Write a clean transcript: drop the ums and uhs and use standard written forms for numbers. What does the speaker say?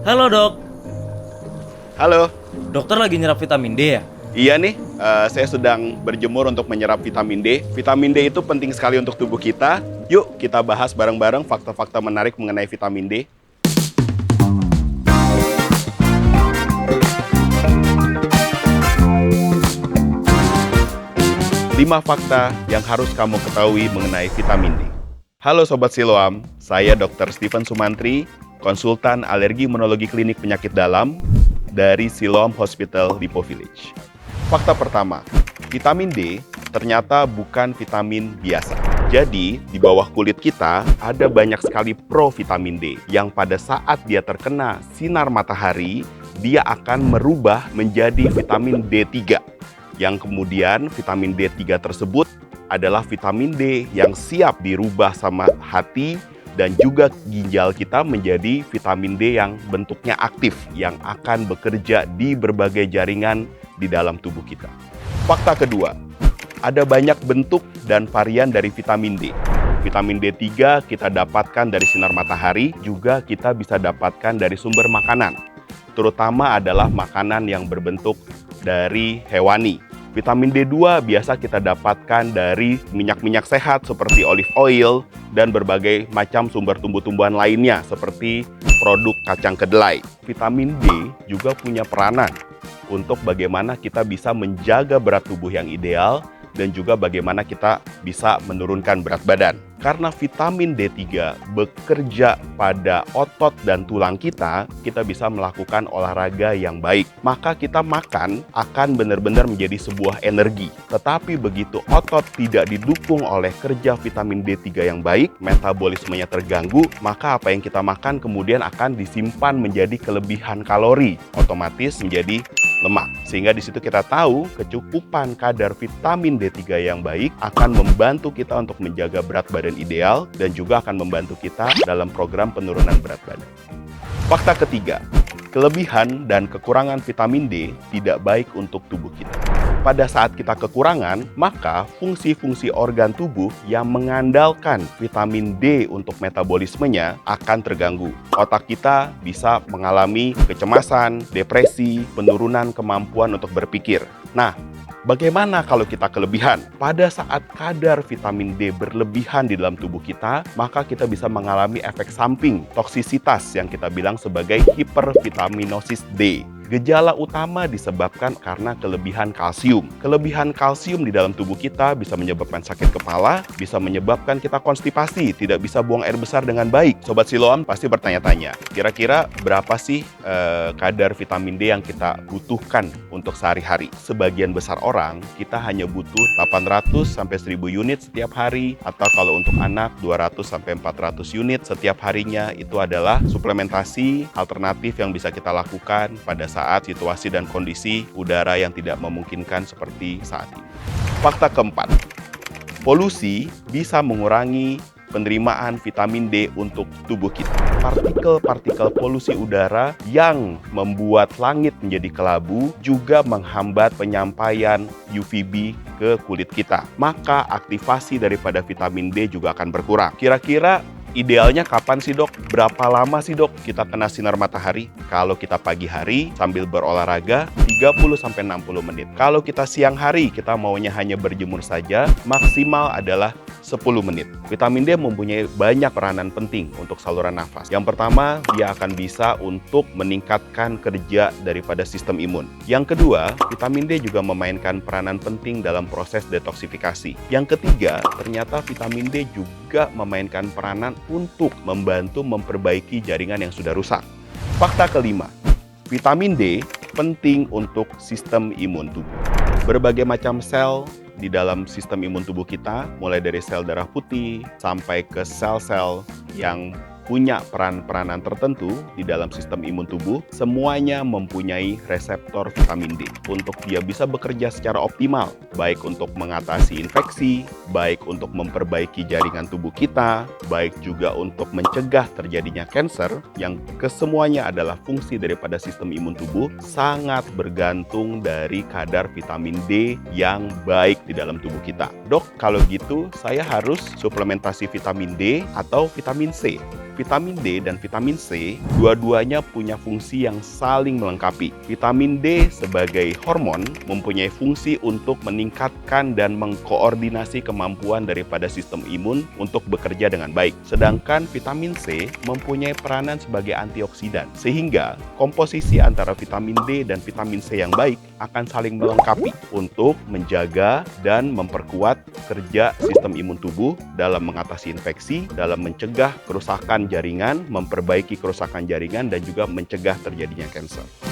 Halo dok, Halo, dokter lagi nyerap vitamin D ya? iya nih, saya sedang berjemur untuk menyerap vitamin D. Vitamin D itu penting sekali untuk tubuh kita. Yuk kita bahas bareng-bareng fakta-fakta menarik mengenai vitamin D. 5 fakta yang harus kamu ketahui mengenai vitamin D. Halo Sobat Siloam, saya Dr. Stephen Sumantri, konsultan alergi imunologi klinik penyakit dalam dari Siloam Hospital Lipo Village. Fakta pertama, vitamin D ternyata bukan vitamin biasa. Jadi, di bawah kulit kita ada banyak sekali provitamin D yang pada saat dia terkena sinar matahari, dia akan merubah menjadi vitamin D3. Yang kemudian vitamin D3 tersebut adalah vitamin D yang siap dirubah sama hati dan juga ginjal kita menjadi vitamin D yang bentuknya aktif, yang akan bekerja di berbagai jaringan di dalam tubuh kita. Fakta kedua, ada banyak bentuk dan varian dari vitamin D. Vitamin D3 kita dapatkan dari sinar matahari, juga kita bisa dapatkan dari sumber makanan. Terutama adalah makanan yang berbentuk dari hewani. Vitamin D2 biasa kita dapatkan dari minyak-minyak sehat seperti olive oil dan berbagai macam sumber tumbuh-tumbuhan lainnya seperti produk kacang kedelai. Vitamin D juga punya peranan untuk bagaimana kita bisa menjaga berat tubuh yang ideal dan juga bagaimana kita bisa menurunkan berat badan. Karena vitamin D3 bekerja pada otot dan tulang kita bisa melakukan olahraga yang baik. Maka kita makan akan benar-benar menjadi sebuah energi. Tetapi begitu otot tidak didukung oleh kerja vitamin D3 yang baik, metabolismenya terganggu, maka apa yang kita makan kemudian akan disimpan menjadi kelebihan kalori, otomatis menjadi lemak. Sehingga di situ kita tahu kecukupan kadar vitamin D3 yang baik akan membantu kita untuk menjaga berat badan ideal dan juga akan membantu kita dalam program penurunan berat badan. Fakta ketiga, kelebihan dan kekurangan vitamin D tidak baik untuk tubuh kita. Pada saat kita kekurangan, maka fungsi-fungsi organ tubuh yang mengandalkan vitamin D untuk metabolismenya akan terganggu. Otak kita bisa mengalami kecemasan, depresi, penurunan kemampuan untuk berpikir. Nah, bagaimana kalau kita kelebihan? Pada saat kadar vitamin D berlebihan di dalam tubuh kita, maka kita bisa mengalami efek samping, toksisitas yang kita bilang sebagai hipervitaminosis D. Gejala utama disebabkan karena kelebihan kalsium. Kelebihan kalsium di dalam tubuh kita bisa menyebabkan sakit kepala, bisa menyebabkan kita konstipasi, tidak bisa buang air besar dengan baik. Sobat Siloam pasti bertanya-tanya, kira-kira berapa sih kadar vitamin D yang kita butuhkan untuk sehari-hari? Sebagian besar orang, kita hanya butuh 800 sampai 1000 unit setiap hari, atau kalau untuk anak 200 sampai 400 unit setiap harinya. Itu adalah suplementasi alternatif yang bisa kita lakukan pada saat situasi dan kondisi udara yang tidak memungkinkan seperti saat ini. Fakta keempat, polusi bisa mengurangi penerimaan vitamin D untuk tubuh kita. Partikel-partikel polusi udara yang membuat langit menjadi kelabu juga menghambat penyampaian UVB ke kulit kita. Maka aktivasi daripada vitamin D juga akan berkurang. Kira-kira idealnya kapan sih dok? Berapa lama sih dok kita kena sinar matahari? Kalau kita pagi hari sambil berolahraga 30-60 menit. Kalau kita siang hari kita maunya hanya berjemur saja, maksimal adalah 10 menit. Vitamin D mempunyai banyak peranan penting untuk saluran nafas. Yang pertama, dia akan bisa untuk meningkatkan kerja daripada sistem imun. Yang kedua, vitamin D juga memainkan peranan penting dalam proses detoksifikasi. Yang ketiga, ternyata vitamin D juga memainkan peranan untuk membantu memperbaiki jaringan yang sudah rusak. Fakta kelima, vitamin D penting untuk sistem imun tubuh. Berbagai macam sel di dalam sistem imun tubuh kita, mulai dari sel darah putih sampai ke sel-sel yang punya peran-peranan tertentu di dalam sistem imun tubuh, semuanya mempunyai reseptor vitamin D untuk dia bisa bekerja secara optimal, baik untuk mengatasi infeksi, baik untuk memperbaiki jaringan tubuh kita, baik juga untuk mencegah terjadinya kanker, yang kesemuanya adalah fungsi daripada sistem imun tubuh, sangat bergantung dari kadar vitamin D yang baik di dalam tubuh kita. Dok, kalau gitu saya harus suplementasi vitamin D atau vitamin C? vitamin D dan vitamin C, dua-duanya punya fungsi yang saling melengkapi. Vitamin D sebagai hormon mempunyai fungsi untuk meningkatkan dan mengkoordinasi kemampuan daripada sistem imun untuk bekerja dengan baik. Sedangkan vitamin C mempunyai peranan sebagai antioksidan, sehingga komposisi antara vitamin D dan vitamin C yang baik akan saling melengkapi untuk menjaga dan memperkuat kerja sistem imun tubuh dalam mengatasi infeksi, dalam mencegah kerusakan jaringan, memperbaiki kerusakan jaringan, dan juga mencegah terjadinya kanker.